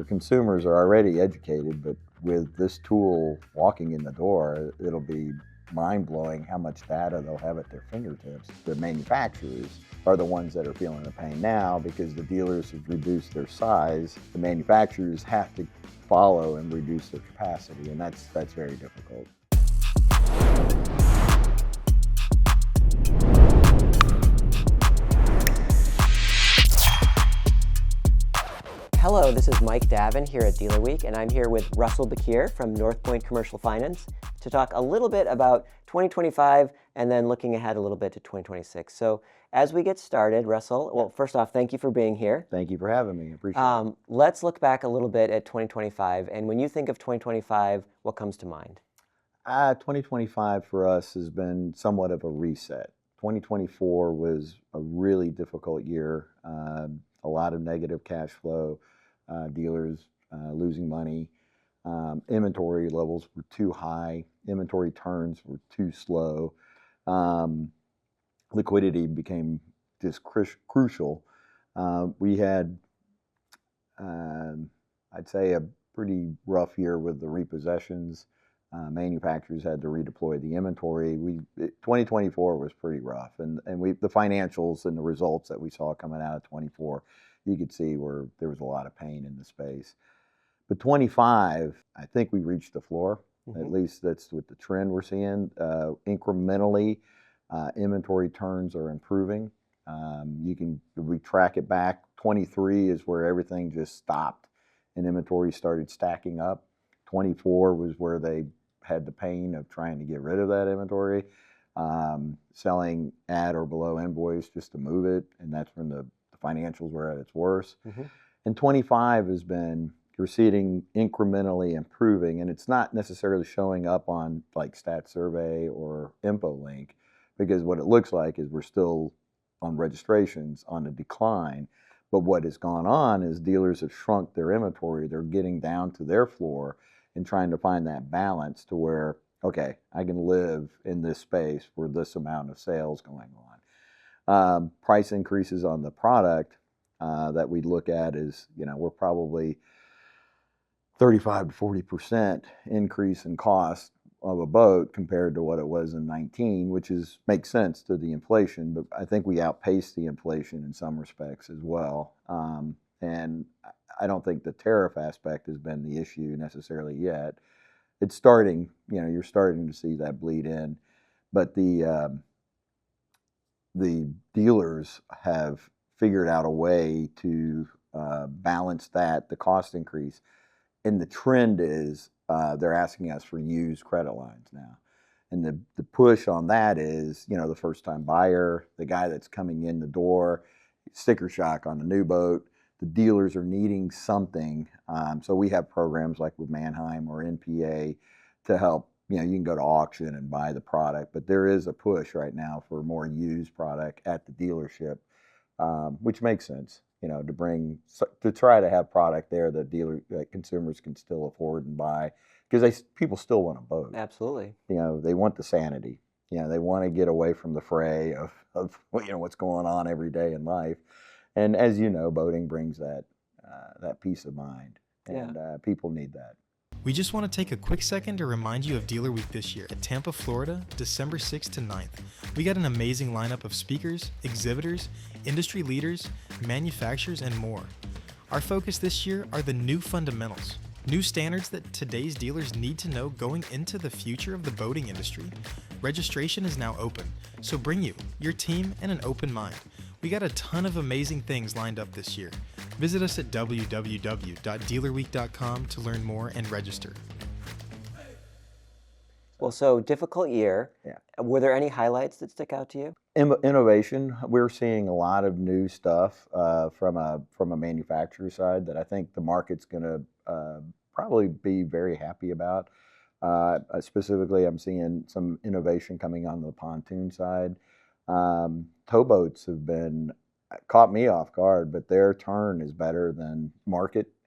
your consumers are already educated, but with this tool walking in the door, it'll be mind-blowing how much data they'll have at their fingertips. The manufacturers are the ones that are feeling the pain now because the dealers have reduced their size. The manufacturers have to follow and reduce their capacity, and that's very difficult. Hello, this is Mike Davin here at Dealer Week, and I'm here with Russell Baqir from Northpoint Commercial Finance to talk a little bit about 2025 and then looking ahead a little bit to 2026. So as we get started, Russell, well, first off, thank you for being here. Thank you for having me. I appreciate it. Let's look back a little bit at 2025, and when you think of 2025, what comes to mind? 2025 for us has been somewhat of a reset. 2024 was a really difficult year. A lot of negative cash flow, dealers losing money. Inventory levels were too high. Inventory turns were too slow. Liquidity became just crucial. We had, I'd say, a pretty rough year with the repossessions. Manufacturers had to redeploy the inventory. 2024 was pretty rough, and the financials and the results that we saw coming out of 24, you could see where there was a lot of pain in the space. But 25, I think we reached the floor. Mm-hmm. At least that's what the trend we're seeing. Incrementally, inventory turns are improving. We track it back. 23 is where everything just stopped, and inventory started stacking up. 24 was where they had the pain of trying to get rid of that inventory, selling at or below invoice just to move it, and that's when the financials were at its worst. Mm-hmm. And 25 has been receding, incrementally improving, and it's not necessarily showing up on like Stat Survey or InfoLink, because what it looks like is we're still on registrations on a decline. But what has gone on is dealers have shrunk their inventory. They're getting down to their floor and trying to find that balance to where, okay, I can live in this space for this amount of sales going on. Price increases on the product that we look at is, we're probably 35 to 40% increase in cost of a boat compared to what it was in 19, which makes sense to the inflation, but I think we outpaced the inflation in some respects as well. And I don't think the tariff aspect has been the issue necessarily yet. It's starting, you're starting to see that bleed in, but the dealers have figured out a way to balance the cost increase. And the trend is they're asking us for used credit lines now. And the push on that is, the first-time buyer, the guy that's coming in the door, sticker shock on the new boat. The dealers are needing something. So we have programs like with Manheim or NPA to help. You can go to auction and buy the product, but there is a push right now for more used product at the dealership, which makes sense. To try to have product there that consumers can still afford and buy, because people still want a boat. Absolutely. They want the sanity. They want to get away from the fray of what's going on every day in life. And as you know, boating brings that peace of mind, and people need that. We just want to take a quick second to remind you of Dealer Week this year at Tampa, Florida, December 6th to 9th. We got an amazing lineup of speakers, exhibitors, industry leaders, manufacturers, and more. Our focus this year are the new fundamentals, new standards that today's dealers need to know going into the future of the boating industry. Registration is now open, so bring you, your team, and an open mind. We got a ton of amazing things lined up this year. Visit us at www.dealerweek.com to learn more and register. Well, so difficult year. Yeah. Were there any highlights that stick out to you? Innovation. We're seeing a lot of new stuff from a manufacturer side that I think the market's going to probably be very happy about. Specifically, I'm seeing some innovation coming on the pontoon side. Towboats have caught me off guard, but their turn is better than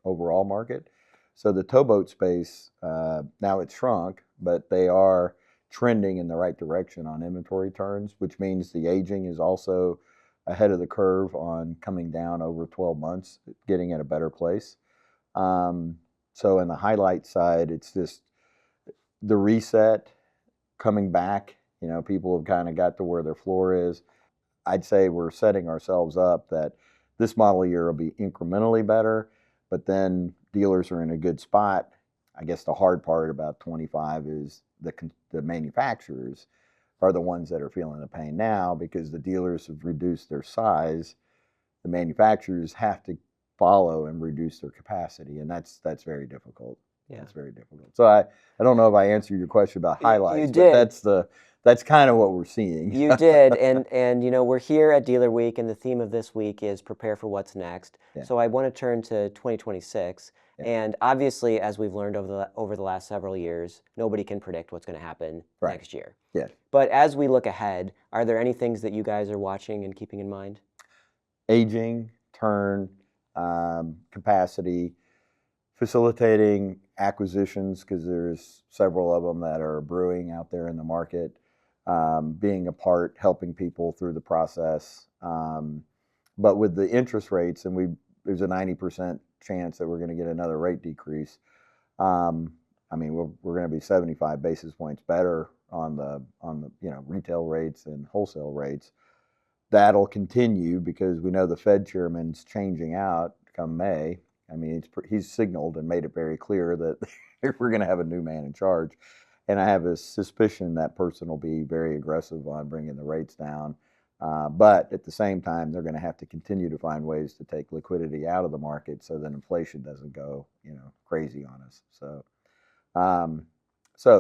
overall market. So the towboat space, now it's shrunk, but they are trending in the right direction on inventory turns, which means the aging is also ahead of the curve on coming down over 12 months, getting at a better place. So in the highlight side, it's just the reset coming back. People have kind of got to where their floor is. I'd say we're setting ourselves up that this model year will be incrementally better, but then dealers are in a good spot. I guess the hard part about 25 is the manufacturers are the ones that are feeling the pain now because the dealers have reduced their size. The manufacturers have to follow and reduce their capacity, and that's very difficult. Yeah. That's very difficult. So I don't know if I answered your question about highlights, you did. But that's kind of what we're seeing. You did, and we're here at Dealer Week, and the theme of this week is prepare for what's next. Yeah. So I want to turn to 2026, and obviously, as we've learned over the last several years, nobody can predict what's going to happen next year. Yeah. But as we look ahead, are there any things that you guys are watching and keeping in mind? Aging, turn, capacity, facilitating acquisitions because there's several of them that are brewing out there in the market. Being a part, helping people through the process. But with the interest rates, and there's a 90% chance that we're going to get another rate decrease. We're going to be 75 basis points better on the retail rates and wholesale rates. That'll continue because we know the Fed chairman's changing out come May. He's signaled and made it very clear that we're going to have a new man in charge. And I have a suspicion that person will be very aggressive on bringing the rates down. But at the same time, they're going to have to continue to find ways to take liquidity out of the market so that inflation doesn't go, crazy on us. So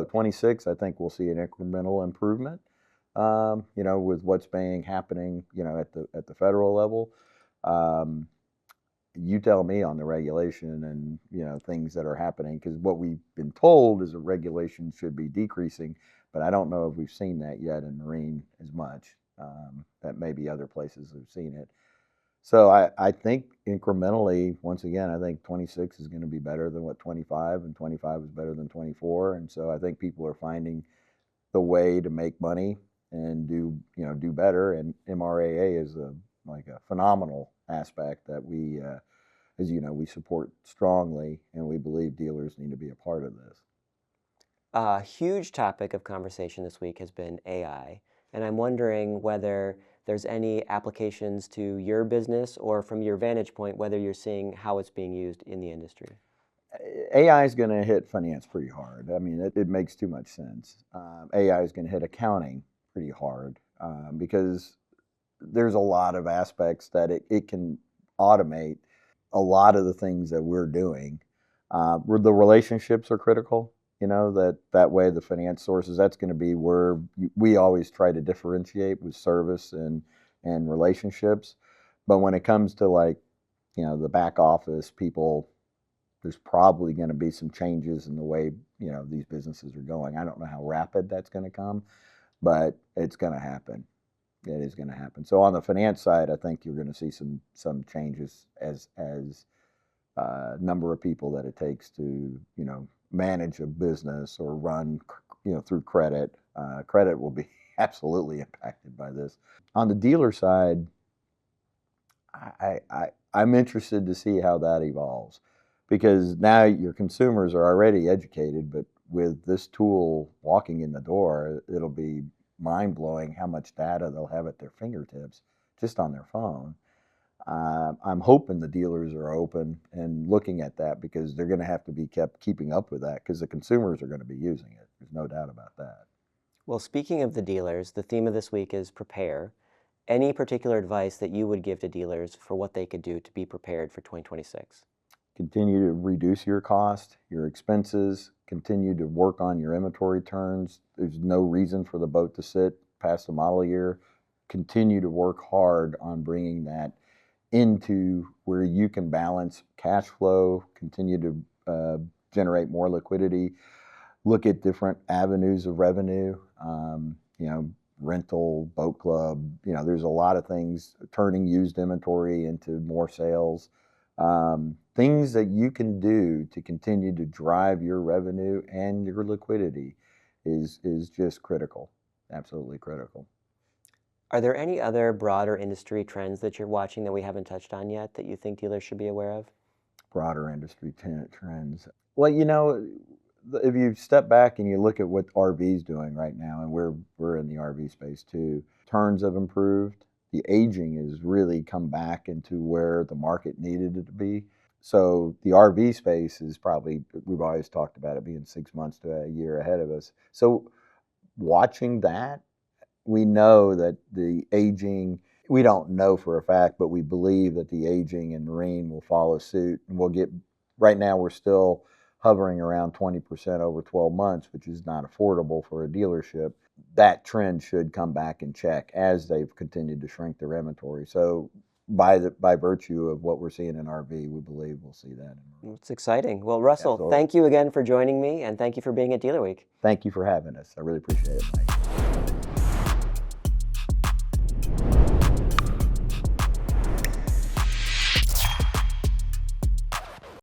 26, I think we'll see an incremental improvement. With what's happening, at the federal level. You tell me on the regulation and, things that are happening, because what we've been told is that regulation should be decreasing, but I don't know if we've seen that yet in marine as much. That maybe other places have seen it. So I think incrementally, once again, I think 26 is going to be better than what 25, and 25 is better than 24. And so I think people are finding the way to make money and do better. And MRAA is a phenomenal aspect that we, as you know, we support strongly, and we believe dealers need to be a part of this. A huge topic of conversation this week has been AI, and I'm wondering whether there's any applications to your business or from your vantage point, whether you're seeing how it's being used in the industry. AI is going to hit finance pretty hard. It makes too much sense. AI is going to hit accounting pretty hard because there's a lot of aspects that it can automate a lot of the things that we're doing. Where the relationships are critical, that way the finance sources, that's going to be where we always try to differentiate with service and relationships. But when it comes to the back office people, there's probably going to be some changes in the way, these businesses are going. I don't know how rapid that's going to come, but it's going to happen. It is going to happen. So on the finance side, I think you're going to see some changes as number of people that it takes to, manage a business or run, through credit. Credit will be absolutely impacted by this. On the dealer side, I'm interested to see how that evolves, because now your consumers are already educated, but with this tool walking in the door, it'll be mind-blowing how much data they'll have at their fingertips just on their phone. I'm hoping the dealers are open and looking at that, because they're going to have to be kept keeping up with that, because the consumers are going to be using it. There's no doubt about that. Well, speaking of the dealers, the theme of this week is prepare. Any particular advice that you would give to dealers for what they could do to be prepared for 2026? Continue to reduce your cost, your expenses, continue to work on your inventory turns. There's no reason for the boat to sit past the model year. Continue to work hard on bringing that into where you can balance cash flow, continue to generate more liquidity, look at different avenues of revenue, rental, boat club, there's a lot of things, turning used inventory into more sales. Things that you can do to continue to drive your revenue and your liquidity is just critical, absolutely critical. Are there any other broader industry trends that you're watching that we haven't touched on yet that you think dealers should be aware of? broader industry trends. Well, if you step back and you look at what RV's doing right now, and we're in the RV space too, turns have improved. The aging has really come back into where the market needed it to be. So the RV space is probably, we've always talked about it being 6 months to a year ahead of us. So watching that, we know that the aging, we don't know for a fact, but we believe that the aging in marine will follow suit, and right now we're still hovering around 20% over 12 months, which is not affordable for a dealership. That trend should come back in check as they've continued to shrink their inventory. So by virtue of what we're seeing in RV, we believe we'll see that. It's exciting. Well, Russell, Absolutely. Thank you again for joining me, and thank you for being at Dealer Week. Thank you for having us. I really appreciate it, Mike.